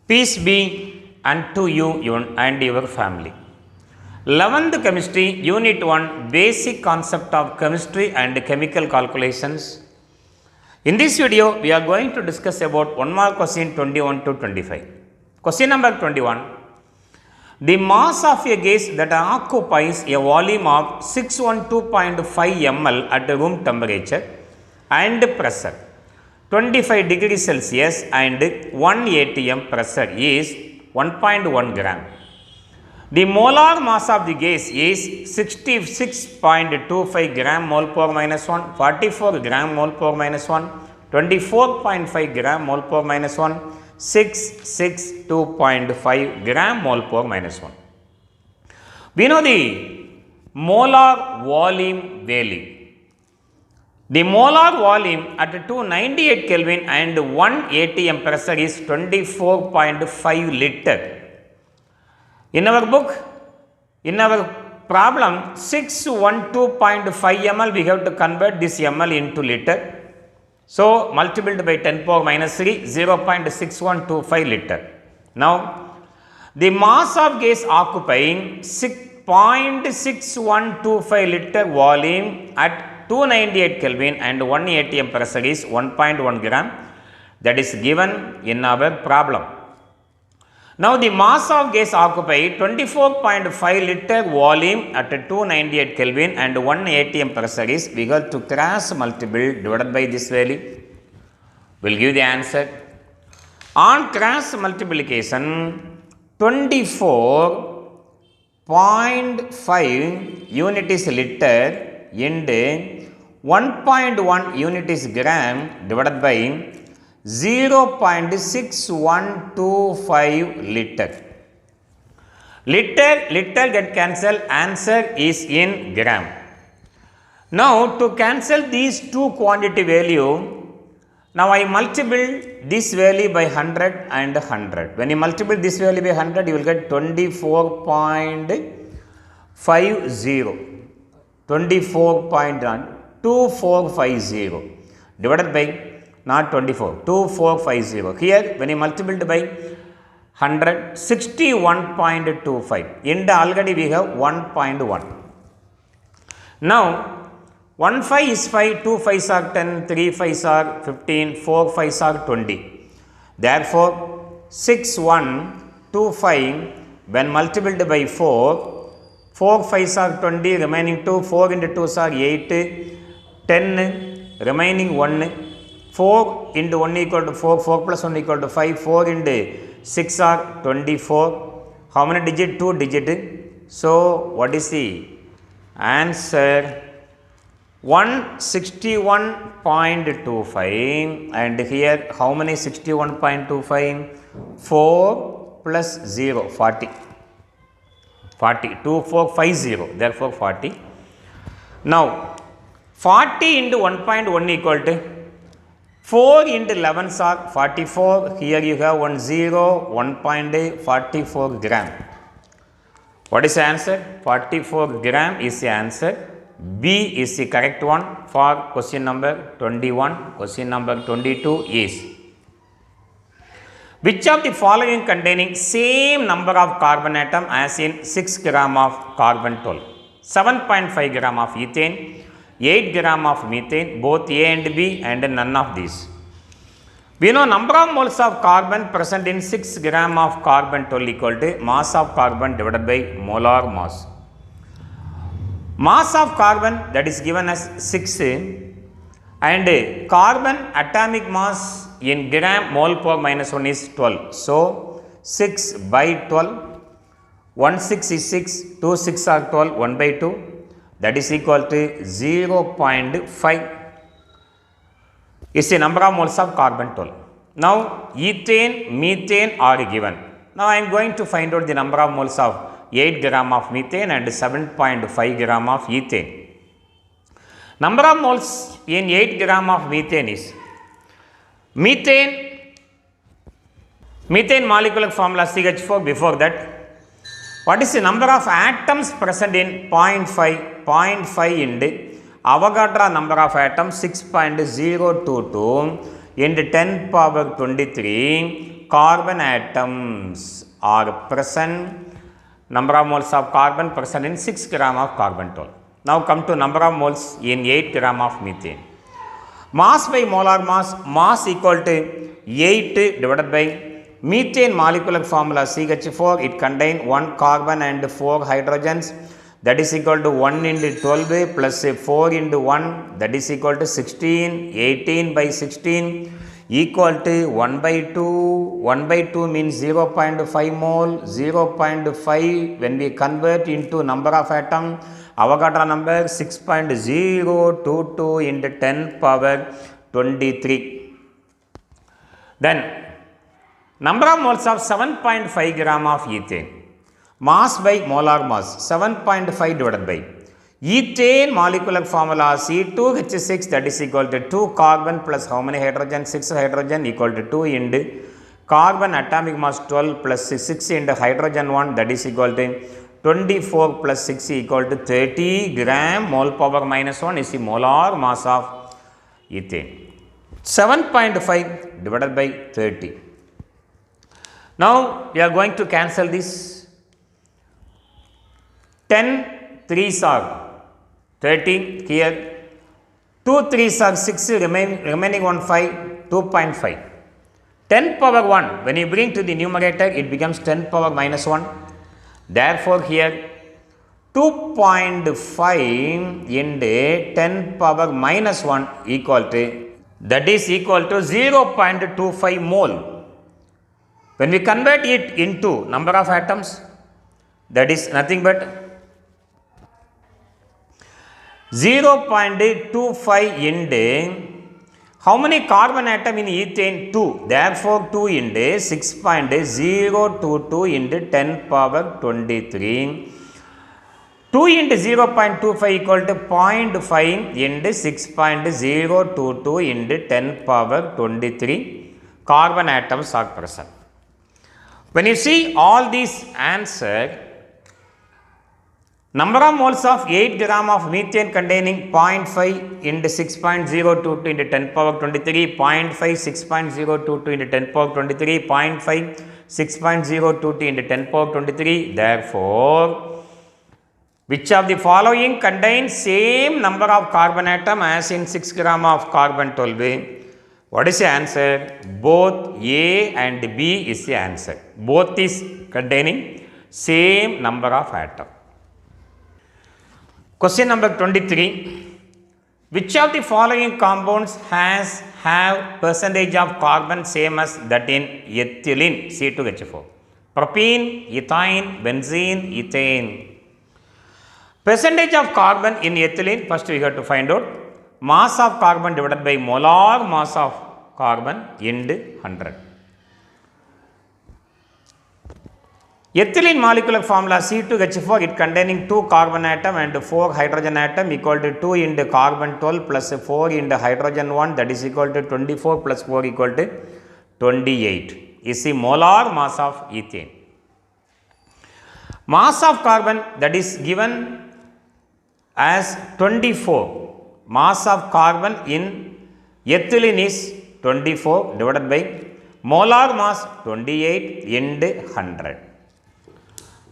Peace be unto you and your family. 11th Chemistry, Unit 1, Basic Concept of Chemistry and Chemical Calculations. In this video, we are going to discuss about one more question 21 to 25. Question number 21. The mass of a gas that occupies a volume of 612.5 ml at room temperature and pressure 25 degrees Celsius and 1 atm pressure is 1.1 gram. The molar mass of the gas is 66.25 gram mole per minus 1, 44 gram mole per minus 1, 24.5 gram mole per minus 1, 662.5 gram mole per minus 1. We know the molar volume value. The molar volume at 298 Kelvin and 1 atm pressure is 24.5 liter. In our book, in our problem, 612.5 ml, we have to convert this ml into liter. So, multiplied by 10 power minus 3, 0.6125 liter. Now, the mass of gas occupying 0.6125 liter volume at 298 Kelvin and 1 atm pressure is 1.1 gram. That is given in our problem. Now, the mass of gas occupied 24.5 liter volume at 298 Kelvin and 1 atm pressure is equal to cross multiple divided by this value. Will give the answer. On cross multiplication, 24.5 unit is liter into 1.1 unit is gram divided by 0.6125 liter. Liter get cancelled, answer is in gram. Now, to cancel these two quantity value, now I multiply this value by 100 and 100. When you multiply this value by 100, you will get 24.2450 divided by not 24, 2450. Here, when you multiply by 100, 61.25. In the already we have 1.1. Now, 1 5 is 5, 2 5s are 10, 3 5s are 15, 4 5s are 20. Therefore, 6125 when multiplied by 4, 4 5s are 20, remaining 2, 4 into 2s are 8, 10, remaining 1, 4 into 1 equal to 4, 4 plus 1 equal to 5, 4 into 6 are 24. How many digit? 2 digit. So, what is the answer? 161.25 and here how many 61.25? 4 plus 0, 40. 40, 2450, therefore 40. Now, 40 into 1.1 equal to 4 into 11s are 44. Here you have 1 0, 1.44 gram. What is the answer? 44 gram is the answer. B is the correct one for question number 21. Question number 22 is, which of the following containing same number of carbon atom as in 6 gram of carbon 12, 7.5 gram of ethane, 8 gram of methane, both A and B and none of these. We know number of moles of carbon present in 6 gram of carbon 12 equal to mass of carbon divided by molar mass. Mass of carbon that is given as 6 and carbon atomic mass in gram mole per minus 1 is 12. So, 6 by 12, 1 6 is 6, 2 6 are 12, 1 by 2. That is equal to 0.5 is the number of moles of carbon 12. Now, ethane, methane are given. Now, I am going to find out the number of moles of 8 gram of methane and 7.5 gram of ethane. Number of moles in 8 gram of methane is methane molecular formula CH4. Before that, what is the number of atoms present in 0.5 into Avogadro number of atoms 6.022 into 10 power 23 carbon atoms are present, number of moles of carbon present in 6 gram of carbon 12. Now come to number of moles in 8 gram of methane. Mass by molar mass, mass equal to 8 divided by methane molecular formula CH4, it contains 1 carbon and 4 hydrogens, that is equal to 1 into 12 plus 4 into 1, that is equal to 16, 18 by 16 equal to 1 by 2, 1 by 2 means 0.5 mole, 0.5 when we convert into number of atom, Avogadro number 6.022 into 10 power 23. Then number of moles of 7.5 gram of ethane, mass by molar mass 7.5 divided by ethane molecular formula C2H6, that is equal to 2 carbon plus how many hydrogen, 6 hydrogen equal to 2 into carbon atomic mass 12 plus 6 into hydrogen 1, that is equal to 24 plus 6 equal to 30 gram, mole power minus 1 is the molar mass of ethane. 7.5 divided by 30. Now we are going to cancel this. 10 3s are 30 here, 2 3s are 6, remaining 1 5, 2.5. 10 power 1, when you bring to the numerator, it becomes 10 power minus 1. Therefore, here 2.5 into 10 power minus 1 equal to, that is equal to 0.25 mole. When we convert it into number of atoms, that is nothing but 0.25 into how many carbon atom in ethane? 2. Therefore, 2 into 6.022 into 10 power 23. 2 into 0.25 equal to 0.5 into 6.022 into 10 power 23 carbon atoms are present. When you see all these answer, number of moles of 8 gram of methane containing 0.5 into 6.022 into 10 power 23, 0.5 6.022 into 10 power 23, 0.5 6.022 into 10 power 23. Therefore, which of the following contains same number of carbon atom as in 6 gram of carbon 12? What is the answer? Both A and B is the answer. Both is containing same number of atom. Question number 23. Which of the following compounds have percentage of carbon same as that in ethylene C2H4? Propene, ethane, benzene, ethane. Percentage of carbon in ethylene, first we have to find out mass of carbon divided by molar mass of carbon into 100. Ethylene molecular formula C2H4, it containing 2 carbon atom and 4 hydrogen atom equal to 2 into carbon 12 plus 4 into hydrogen 1, that is equal to 24 plus 4 equal to 28 is the molar mass of ethane. Mass of carbon, that is given as 24. Mass of carbon in ethylene is 24 divided by molar mass 28 into 100.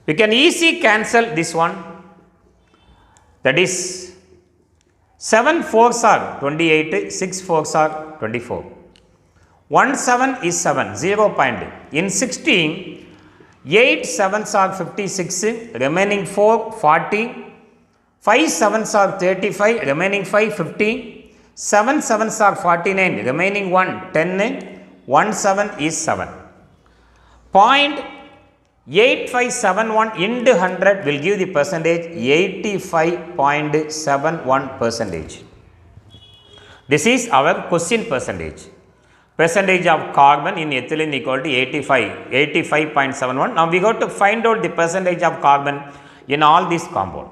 We can easily cancel this one, that is 7 4s are 28, 6 4s are 24. 1 7 is 7, 0 point. In 16, 8 7s are 56, remaining 4 40, 5 7s are 35, remaining 5 50, 7 7s are 49, remaining 1 10, 1 7 is 7. 0.8571 into 100 will give the percentage 85.71 percentage. This is our question percentage. Percentage of carbon in ethylene equal to 85.71. Now we got to find out the percentage of carbon in all these compounds.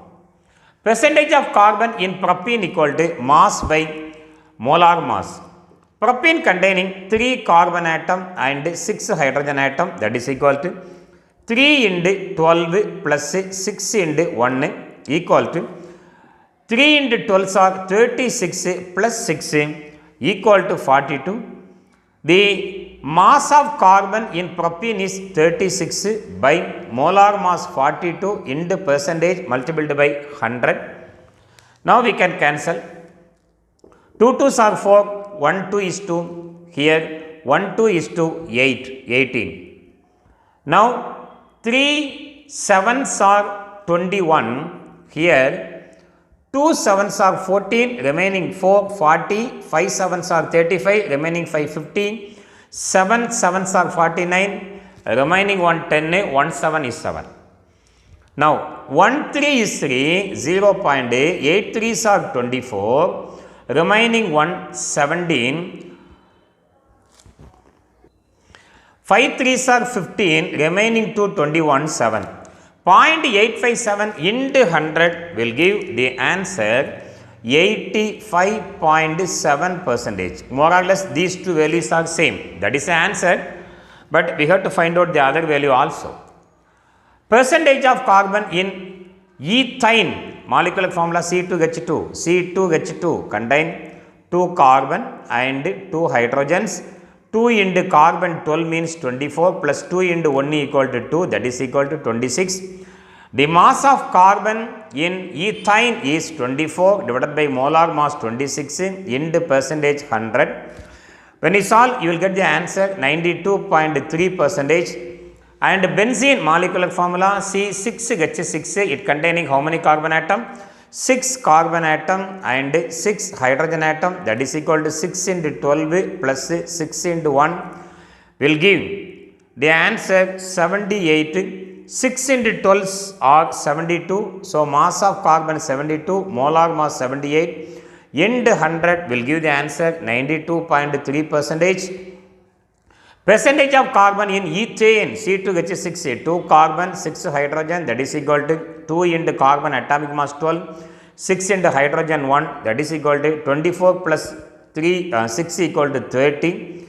Percentage of carbon in propene equal to mass by molar mass. Propene containing 3 carbon atom and 6 hydrogen atom, that is equal to 3 into 12 plus 6 into 1 equal to 3 into 12 are 36 plus 6 equal to 42. The mass of carbon in propene is 36 by molar mass 42 into percentage multiplied by 100. Now we can cancel. 2 2s are 4, 1 2 is 2, here 1 2 is to 8, 18. Now 3 7s are 21, here 2 7s are 14, remaining 4 40, 5 7s are 35, remaining 5 15, 7 7s are 49, remaining 1 10, 1 7 is 7. Now 1 3 is 3, 0.8, 8 3s are 24, remaining 1 17, 5 3s are 15, remaining 2 21 7. 0.857 into 100 will give the answer 85.7 percentage. More or less these two values are same. That is the answer, but we have to find out the other value also. Percentage of carbon in ethane, molecular formula C2H2. C2H2 contain 2 carbon and 2 hydrogens. 2 into carbon 12 means 24 plus 2 into 1 equal to 2, that is equal to 26. The mass of carbon in ethane is 24 divided by molar mass 26 into percentage 100. When you solve, you will get the answer 92.3 percentage. And benzene molecular formula C6H6, it containing how many carbon atom? 6 carbon atom and 6 hydrogen atom, that is equal to 6 into 12 plus 6 into 1 will give the answer 78. 6 into 12 are 72. So mass of carbon 72, molar mass 78 into 100 will give the answer 92.3 percentage. Percentage of carbon in ethane C2H6, 2 carbon 6 hydrogen, that is equal to 2 into carbon atomic mass 12, 6 into hydrogen 1, that is equal to 24 plus 6 equal to 30.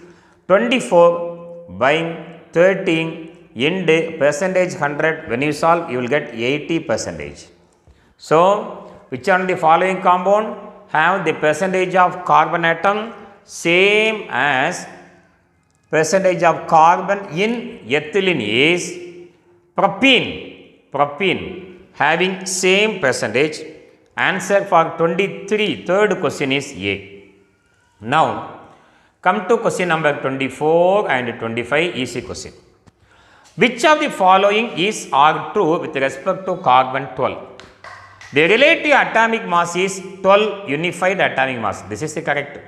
24 by 13 into percentage 100, when you solve you will get 80 percentage. So which one of the following compound have the percentage of carbon atom same as percentage of carbon in ethylene is propene. Propene having same percentage. Answer for 23, third question is A. Now come to question number 24 and 25, easy question. Which of the following is are true with respect to carbon 12? The relative atomic mass is 12 unified atomic mass. This is the correct.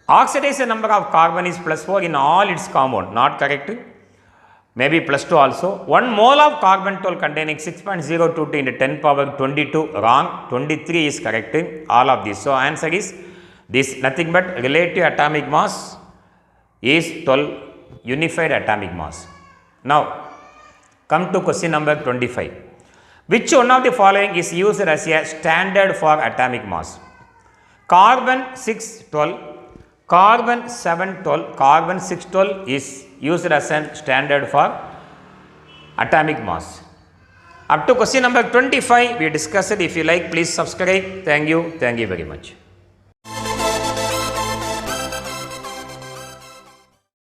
Oxidation number of carbon is +4 in all its compound. Not correct. Maybe +2 also. 1 mole of carbon 12 containing 6.022 into 10 power 22. Wrong. 23 is correct. All of these. So answer is this, nothing but relative atomic mass is 12 unified atomic mass. Now come to question number 25. Which one of the following is used as a standard for atomic mass? Carbon 612, carbon 712, carbon 612 is used as a standard for atomic mass. Up to question number 25 we discussed. If you like, please subscribe. Thank you very much.